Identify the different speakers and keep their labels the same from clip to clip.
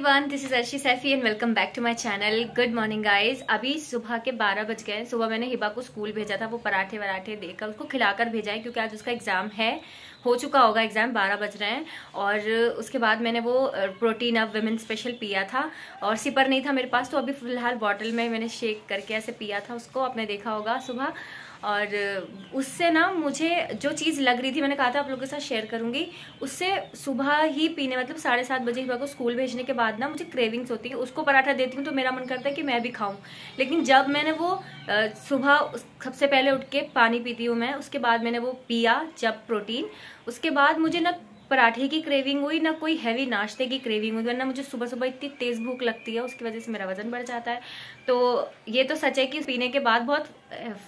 Speaker 1: Everyone, this is Arshi Saifi and welcome back to my channel. Good morning guys. अभी सुबह के 12 बज गए। सुबह मैंने हिबा को स्कूल भेजा था, वो पराठे वराठे देकर उसको खिलाकर भेजा है क्योंकि आज उसका एग्जाम है, हो चुका होगा एग्जाम, 12 बज रहे हैं। और उसके बाद मैंने वो प्रोटीन अप विमेन स्पेशल पिया था और सिपर नहीं था मेरे पास, तो अभी फिलहाल बॉटल में मैंने शेक करके ऐसे पिया था उसको, आपने देखा होगा सुबह। और उससे ना मुझे जो चीज़ लग रही थी, मैंने कहा था आप लोगों के साथ शेयर करूंगी, उससे सुबह ही पीने मतलब 7:30 बजे हिबा को स्कूल भेजने के बाद ना मुझे क्रेविंग्स होती है, उसको पराठा देती हूँ तो मेरा मन करता है कि मैं भी खाऊं। लेकिन जब मैंने वो सुबह सबसे पहले उठ के पानी पीती हूँ मैं, उसके बाद मैंने वो पिया जब प्रोटीन, उसके बाद मुझे ना पराठे की क्रेविंग हुई ना कोई हैवी नाश्ते की क्रेविंग हुई, वरना मुझे सुबह सुबह इतनी तेज भूख लगती है, उसकी वजह से मेरा वजन बढ़ जाता है। तो ये तो सच है कि पीने के बाद बहुत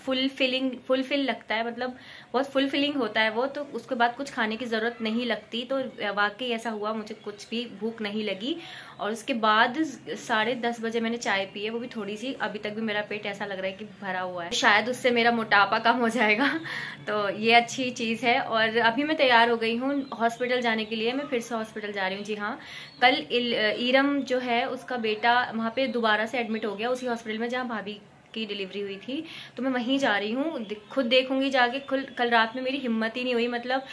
Speaker 1: फुलफिल लगता है, मतलब बहुत फुलफिलिंग होता है वो, तो उसके बाद कुछ खाने की ज़रूरत नहीं लगती। तो वाकई ऐसा हुआ, मुझे कुछ भी भूख नहीं लगी। और उसके बाद 10:30 बजे मैंने चाय पी है, वो भी थोड़ी सी। अभी तक भी मेरा पेट ऐसा लग रहा है कि भरा हुआ है, शायद उससे मेरा मोटापा कम हो जाएगा। तो ये अच्छी चीज़ है। और अभी मैं तैयार हो गई हूँ हॉस्पिटल जाने के लिए। मैं फिर से हॉस्पिटल जा रही हूँ। जी हाँ, कल इरम जो है उसका बेटा वहाँ पे दोबारा से एडमिट हो गया, उसी हॉस्पिटल में जहाँ भाभी की डिलीवरी हुई थी, तो मैं वहीं जा रही हूँ, खुद देखूंगी जाके। कल रात में मेरी हिम्मत ही नहीं हुई, मतलब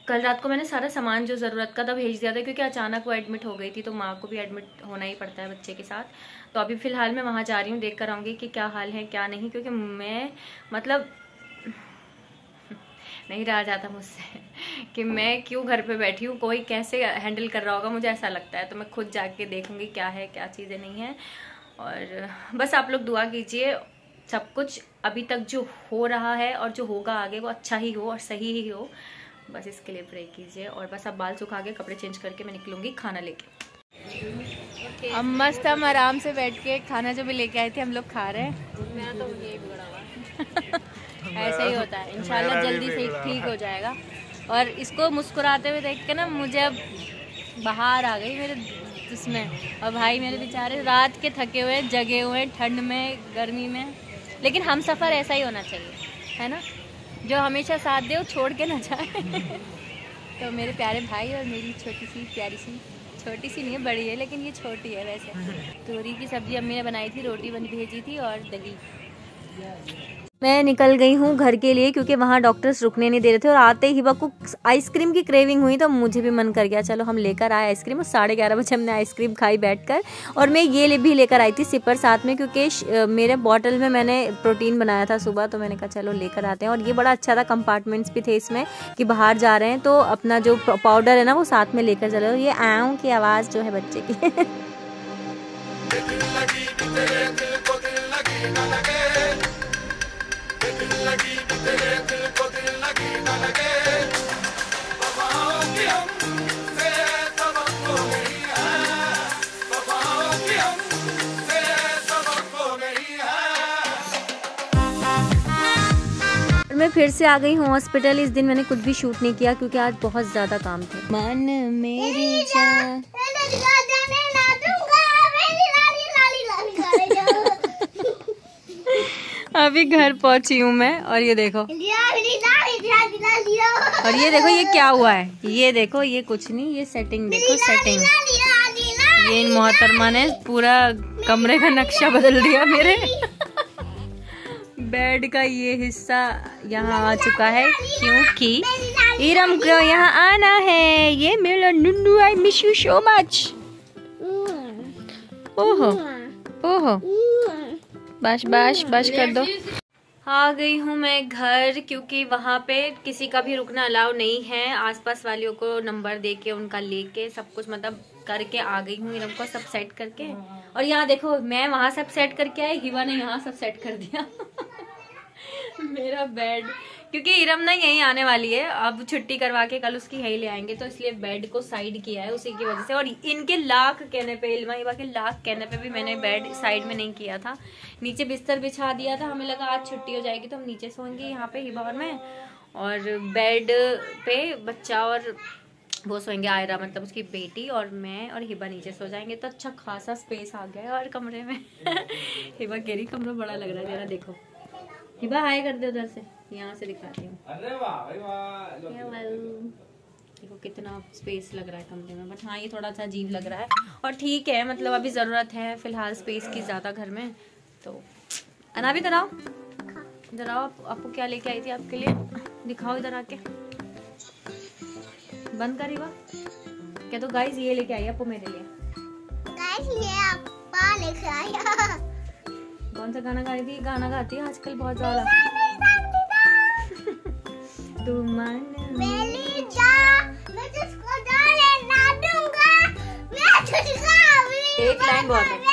Speaker 1: कल रात को मैंने सारा सामान जो ज़रूरत का था भेज दिया था, क्योंकि अचानक वो एडमिट हो गई थी, तो माँ को भी एडमिट होना ही पड़ता है बच्चे के साथ। तो अभी फ़िलहाल मैं वहाँ जा रही हूँ, देख कर आऊँगी कि क्या हाल है क्या नहीं, क्योंकि मैं मतलब नहीं रहा जाता मुझसे कि मैं क्यों घर पे बैठी हूँ, कोई कैसे हैंडल कर रहा होगा, मुझे ऐसा लगता है। तो मैं खुद जाके देखूँगी क्या है क्या चीज़ें नहीं है। और बस आप लोग दुआ कीजिए, सब कुछ अभी तक जो हो रहा है और जो होगा आगे वो अच्छा ही हो और सही ही हो, बस इसके लिए प्रे कीजिए। और बस अब बाल सुखा के कपड़े चेंज करके मैं निकलूंगी खाना लेके। अब मस्त हम आराम से बैठ के खाना जो भी लेके आए थे हम लोग खा रहे हैं। मैं तो यही बिगड़ा हुआ ऐसे ही होता है, इंशाल्लाह जल्दी से ठीक हो जाएगा। और इसको मुस्कुराते हुए देख के ना मुझे अब बाहर आ गई मेरे इसमें। और भाई मेरे बेचारे रात के थके हुए जगे हुए, ठंड में गर्मी में, लेकिन हम सफ़र ऐसा ही होना चाहिए, है ना, जो हमेशा साथ दे वो छोड़ के ना जाए। तो मेरे प्यारे भाई और मेरी छोटी सी प्यारी सी, छोटी सी नहीं है बड़ी है, लेकिन ये छोटी है वैसे। तोरी की सब्जी अम्मी ने बनाई थी, रोटी बनी भेजी थी और दही। मैं निकल गई हूँ घर के लिए क्योंकि वहाँ डॉक्टर्स रुकने नहीं दे रहे थे। और आते ही हिबा को आइसक्रीम की क्रेविंग हुई, तो मुझे भी मन कर गया, चलो हम लेकर आए आइसक्रीम। और 11:30 बजे हमने आइसक्रीम खाई बैठकर। और मैं ये भी लेकर आई थी सिपर साथ में, क्योंकि मेरे बॉटल में मैंने प्रोटीन बनाया था सुबह, तो मैंने कहा चलो लेकर आते हैं। और ये बड़ा अच्छा था, कंपार्टमेंट्स भी थे इसमें कि बाहर जा रहे हैं तो अपना जो पाउडर है ना वो साथ में लेकर चलो। ये आऊँ की आवाज़ जो है बच्चे की। मैं फिर से आ गई हूँ हॉस्पिटल। इस दिन मैंने कुछ भी शूट नहीं किया क्योंकि आज बहुत ज़्यादा काम था। मन मेरी जान अभी घर पहुंची हूँ मैं, और ये देखो, और ये देखो ये क्या हुआ है, ये देखो, ये कुछ नहीं, ये सेटिंग देखो, सेटिंग। ये इन मोहतरमा ने पूरा कमरे का नक्शा बदल दिया मेरे। बेड का ये हिस्सा यहाँ आ चुका है क्योंकि इरम को यहाँ आना है। ये मेरा नुन्नू, I miss you so much. ओहो ओहो, बस बस बस कर दो। आ गई हूँ मैं घर, क्योंकि वहाँ पे किसी का भी रुकना अलाउ नहीं है। आसपास वालों को नंबर दे के उनका लेके सब कुछ मतलब करके आ गई हूँ, इरम को सब सेट करके। और यहाँ देखो, मैं वहाँ सब सेट करके आई, हिबा ने यहाँ सब सेट कर दिया। मेरा बेड, क्योंकि इरम ना यहीं आने वाली है, अब छुट्टी करवा के कल उसकी यहीं ले आएंगे, तो इसलिए बेड को साइड किया है उसी की वजह से। और इनके लाख कहने पे, इल्मा हिबा के लाख कहने पे भी मैंने बेड साइड में नहीं किया था, नीचे बिस्तर बिछा दिया था। हमें लगा आज छुट्टी हो जाएगी तो हम नीचे सोएंगे यहाँ पे हिबा और मैं, और बेड पे बच्चा और वो सोएंगे, आयरा मतलब उसकी बेटी, और मैं और हिबा नीचे सो जाएंगे। तो अच्छा खासा स्पेस आ गया है और कमरे में। हिबा कह रही कमरा बड़ा लग रहा है, जरा देखो। हिबा हाय कर दे उधर से, यहाँ से दिखाती हूँ। देखो कितना स्पेस लग रहा है कमरे में, बट हाँ ये थोड़ा सा अजीब लग रहा है और ठीक है, मतलब अभी ज़रूरत है फिलहाल स्पेस की ज़्यादा घर में। तो अना भी इधर आओ, इधर आओ। आपको क्या लेके आई थी आपके लिए, दिखाओ इधर आके। बंद करी वाह क्या। तो गाइस ये लेके आई आपको मेरे लिए।
Speaker 2: गाइस ये आपा लेके आया।
Speaker 1: कौन सा गाना गाई थी? गाना गाती है आजकल बहुत ज्यादा। तू मन
Speaker 2: मेरी जा, मैं तुझको डाले ना दूंगा, मैं तुझको
Speaker 1: एक लाइन बहुत है।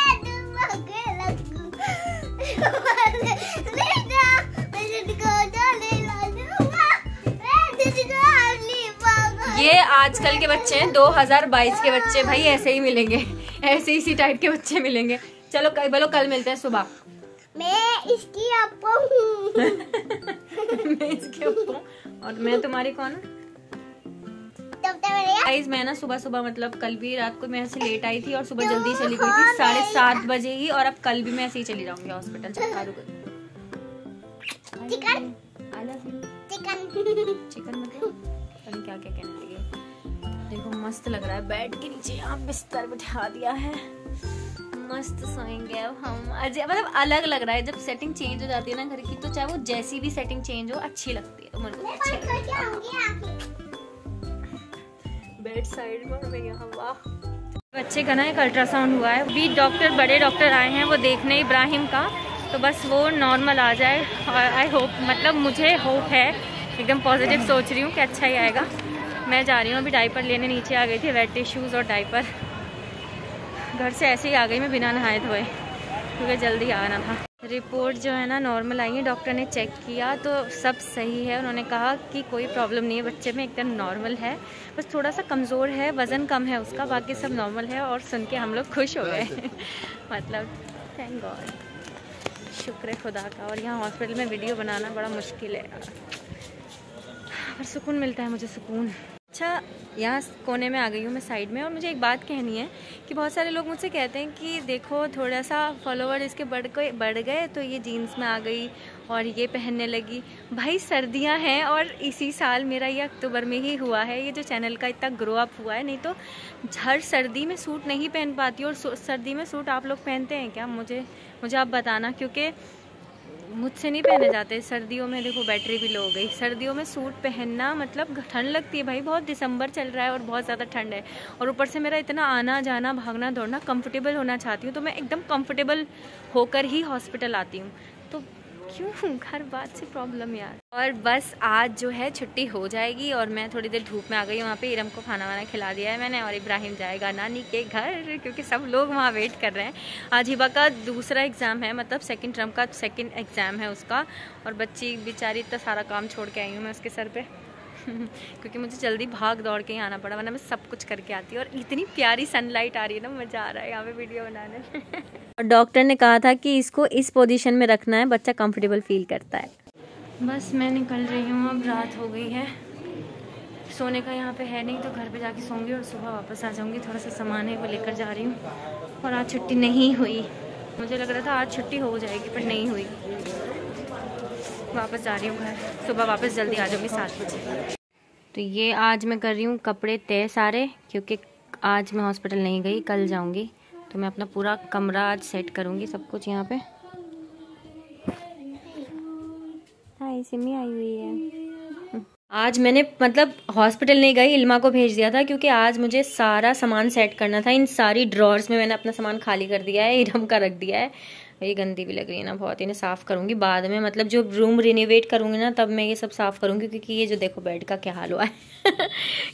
Speaker 1: ये आजकल के बच्चे हैं, 2022 के बच्चे भाई ऐसे ही मिलेंगे, ऐसे इसी टाइप के बच्चे मिलेंगे। चलो बोलो कल मिलते हैं सुबह।
Speaker 2: मैं इसकी अप्पू हूँ।
Speaker 1: मैं इसकी अप्पू और मैं तुम्हारी कौन हूँ? गाइस मैं ना सुबह मतलब कल भी रात को मैं ऐसे लेट आई थी और सुबह जल्दी चली गई थी 7:30 बजे ही, और अब कल भी मैं ऐसे ही चली जाऊंगी हॉस्पिटल।
Speaker 2: चिकन
Speaker 1: चिकन मतलब क्या क्या कहने लगे। देखो मस्त लग रहा है, बेड के नीचे यहाँ बिस्तर बिठा दिया है, मस्त सोएंगे अब हम। अजय मतलब अलग लग रहा है, जब सेटिंग चेंज हो जाती है ना घर की, तो चाहे वो जैसी भी सेटिंग चेंज हो अच्छी लगती है। तो मुझे अच्छी लगती है बेड साइड में यहाँ। वाह बच्चे का ना एक अल्ट्रासाउंड हुआ है, अभी डॉक्टर बड़े डॉक्टर आए हैं वो देखने इब्राहिम का, तो बस वो नॉर्मल आ जाए और आई होप, मतलब मुझे होप है, एकदम पॉजिटिव सोच रही हूँ कि अच्छा ही आएगा। मैं जा रही हूँ अभी डाइपर लेने, नीचे आ गई थी वेट टिश्यूज़ और डाइपर। घर से ऐसे ही आ गई मैं बिना नहाए धोए, क्योंकि जल्दी आना था। रिपोर्ट जो है ना नॉर्मल आई है, डॉक्टर ने चेक किया तो सब सही है। उन्होंने कहा कि कोई प्रॉब्लम नहीं है बच्चे में, एकदम नॉर्मल है, बस थोड़ा सा कमज़ोर है, वज़न कम है उसका, बाकी सब नॉर्मल है। और सुन के हम लोग खुश हो गए मतलब थैंक गॉड, शुक्र है खुदा का। और यहाँ हॉस्पिटल में वीडियो बनाना बड़ा मुश्किल है यार, पर सुकून मिलता है मुझे, सुकून। अच्छा यहाँ कोने में आ गई हूँ मैं साइड में, और मुझे एक बात कहनी है कि बहुत सारे लोग मुझसे कहते हैं कि देखो थोड़ा सा फॉलोवर इसके बढ़ गए तो ये जीन्स में आ गई और ये पहनने लगी। भाई सर्दियाँ हैं और इसी साल मेरा ये अक्टूबर में ही हुआ है, ये जो चैनल का इतना ग्रो अप हुआ है, नहीं तो हर सर्दी में सूट नहीं पहन पाती। और सर्दी में सूट आप लोग पहनते हैं क्या? मुझे आप बताना, क्योंकि मुझसे नहीं पहने जाते सर्दियों में। देखो बैटरी भी लो हो गई। सर्दियों में सूट पहनना मतलब ठंड लगती है भाई, बहुत दिसंबर चल रहा है और बहुत ज़्यादा ठंड है, और ऊपर से मेरा इतना आना जाना भागना दौड़ना, कंफर्टेबल होना चाहती हूँ, तो मैं एकदम कंफर्टेबल होकर ही हॉस्पिटल आती हूँ। तो क्यों हर बात से प्रॉब्लम यार। और बस आज जो है छुट्टी हो जाएगी और मैं थोड़ी देर धूप में आ गई हूँ। वहाँ पे इरम को खाना वाना खिला दिया है मैंने, और इब्राहिम जाएगा नानी के घर, क्योंकि सब लोग वहाँ वेट कर रहे हैं। आज हिबा का दूसरा एग्ज़ाम है, मतलब सेकंड टर्म का सेकंड एग्ज़ाम है उसका, और बच्ची बेचारी इतना सारा काम छोड़ के आई हूँ मैं उसके सर पे क्योंकि मुझे जल्दी भाग दौड़ के ही आना पड़ा, वरना मैं सब कुछ करके आती हूँ। और इतनी प्यारी सनलाइट आ रही है ना, मज़ा आ रहा है यहाँ पे वीडियो बनाने में और डॉक्टर ने कहा था कि इसको इस पोजीशन में रखना है, बच्चा कंफर्टेबल फील करता है। बस मैं निकल रही हूँ, अब रात हो गई है, सोने का यहाँ पे है नहीं, तो घर पे जाके सोऊंगी और सुबह वापस आ जाऊँगी। थोड़ा सा सामान है वो लेकर जा रही हूँ। और आज छुट्टी नहीं हुई, मुझे लग रहा था आज छुट्टी हो जाएगी पर नहीं हुई। वापस जा रही हूँ घर, सुबह वापस जल्दी आ जाऊँगी 7 बजे। तो ये आज मैं कर रही हूँ कपड़े तय सारे, क्योंकि आज मैं हॉस्पिटल नहीं गई, कल जाऊँगी। तो मैं अपना पूरा कमरा आज सेट करूँगी, सब कुछ यहाँ पे। हाय सिमी आई हुई है। आज मैंने मतलब हॉस्पिटल नहीं गई, इल्मा को भेज दिया था, क्योंकि आज मुझे सारा सामान सेट करना था। इन सारी ड्रॉर्स में मैंने अपना सामान खाली कर दिया है, इरम का रख दिया है। ये गंदी भी लग रही है ना बहुत, इन्हें साफ़ करूँगी बाद में, मतलब जो रूम रिनोवेट करूँगी ना तब मैं ये सब साफ़ करूँगी। क्योंकि ये जो देखो बेड का क्या हाल हुआ है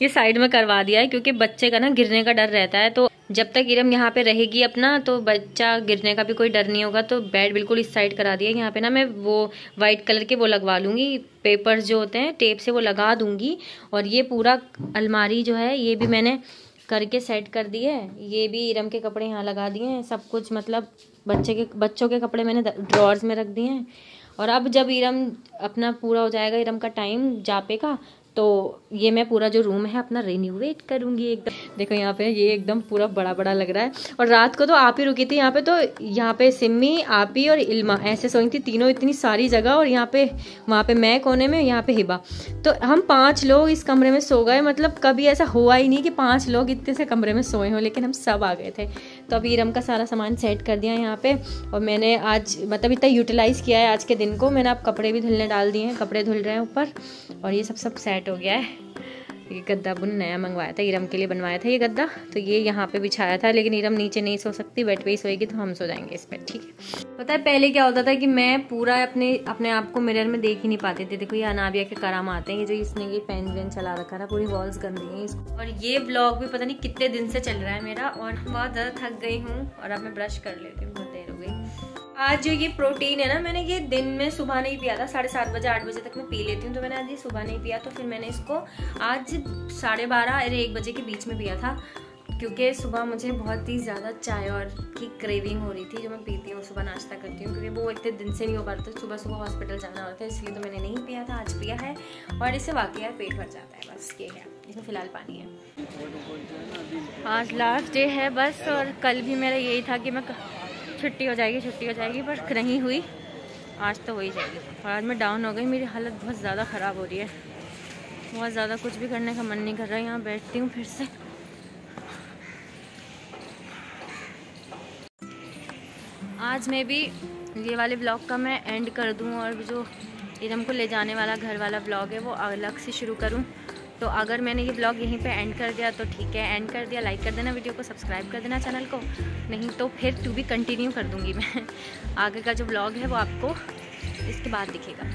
Speaker 1: ये साइड में करवा दिया है, क्योंकि बच्चे का ना गिरने का डर रहता है। तो जब तक इरम यहाँ पे रहेगी अपना, तो बच्चा गिरने का भी कोई डर नहीं होगा। तो बेड बिल्कुल इस साइड करा दिया। यहाँ पे ना मैं वो वाइट कलर के वो लगवा लूँगी, पेपर्स जो होते हैं टेप से वो लगा दूँगी। और ये पूरा अलमारी जो है ये भी मैंने करके सेट कर दी है। ये भी इरम के कपड़े यहाँ लगा दिए हैं, सब कुछ मतलब बच्चों के कपड़े मैंने ड्रॉर्स में रख दिए हैं। और अब जब इरम अपना पूरा हो जाएगा, इरम का टाइम जापे का, तो ये मैं पूरा जो रूम है अपना रिन्यूवेट करूँगी एकदम। देखो यहाँ पे ये एकदम पूरा बड़ा बड़ा लग रहा है। और रात को तो आप ही रुकी थी यहाँ पे, तो यहाँ पे सिम्मी, आप ही और इल्मा ऐसे सोई थी तीनों, इतनी सारी जगह। और यहाँ पे वहाँ पे मैं कोने में, यहाँ पे हिबा, तो हम 5 लोग इस कमरे में सो गए। मतलब कभी ऐसा हुआ ही नहीं कि 5 लोग इतने से कमरे में सोए हों, लेकिन हम सब आ गए थे। तो अभी इरम का सारा सामान सेट कर दिया यहाँ पे। और मैंने आज मतलब इतना यूटिलाइज़ किया है आज के दिन को। मैंने अब कपड़े भी धुलने डाल दिए हैं, कपड़े धुल रहे हैं ऊपर। और ये सब सेट हो गया है। ये गद्दा बुन नया मंगवाया था, इरम के लिए बनवाया था ये गद्दा। तो ये यहाँ पे बिछाया था, लेकिन इरम नीचे नहीं सो सकती, बेड पे ही सोएगी, तो हम सो जाएंगे इस पर, ठीक है। पता है पहले क्या होता था कि मैं पूरा अपने आप को मिरर में देख ही नहीं पाती थी। देखो ये अनाबिया के कराम आते हैं, ये जो इसने ये पेन वेन चला रखा था, पूरी वॉल्स गंदी हैं इसको। और ये ब्लॉग भी पता नहीं कितने दिन से चल रहा है मेरा, और बहुत ज़्यादा थक गई हूँ। और अब मैं ब्रश कर लेती हूँ, बहुत देर हो गई। आज जो ये प्रोटीन है ना, मैंने ये दिन में सुबह नहीं पिया था, 7:30 बजे 8 बजे तक मैं पी लेती हूँ। तो मैंने आज ये सुबह नहीं पिया, तो फिर मैंने इसको आज 12:30 और 1 बजे के बीच में पिया था। क्योंकि सुबह मुझे बहुत ही ज़्यादा चाय और की क्रेविंग हो रही थी, जो मैं पीती हूँ सुबह नाश्ता करती हूँ, क्योंकि वो इतने दिन से नहीं हो पाता, सुबह सुबह हॉस्पिटल जाना होता है, इसलिए तो मैंने नहीं पिया था। आज पिया है और इससे वाकई पेट भर जाता है, बस ये है। इसमें फ़िलहाल पानी है। आज लास्ट डे है बस, और कल भी मेरा यही था कि मैं छुट्टी हो जाएगी, पर नहीं हुई। आज तो हो ही जाएगी। और आज मैं डाउन हो गई, मेरी हालत बहुत ज़्यादा ख़राब हो रही है, बहुत ज़्यादा। कुछ भी करने का मन नहीं कर रहा है। यहाँ बैठती हूँ फिर से। आज मैं भी ये वाले ब्लॉग का मैं एंड कर दूँ, और जो इरम को ले जाने वाला घर वाला ब्लॉग है वो अलग से शुरू करूँ। तो अगर मैंने ये ब्लॉग यहीं पे एंड कर दिया तो ठीक है, एंड कर दिया। लाइक कर देना वीडियो को, सब्सक्राइब कर देना चैनल को, नहीं तो फिर टू भी कंटिन्यू कर दूँगी मैं। आगे का जो ब्लॉग है वो आपको इसके बाद दिखेगा।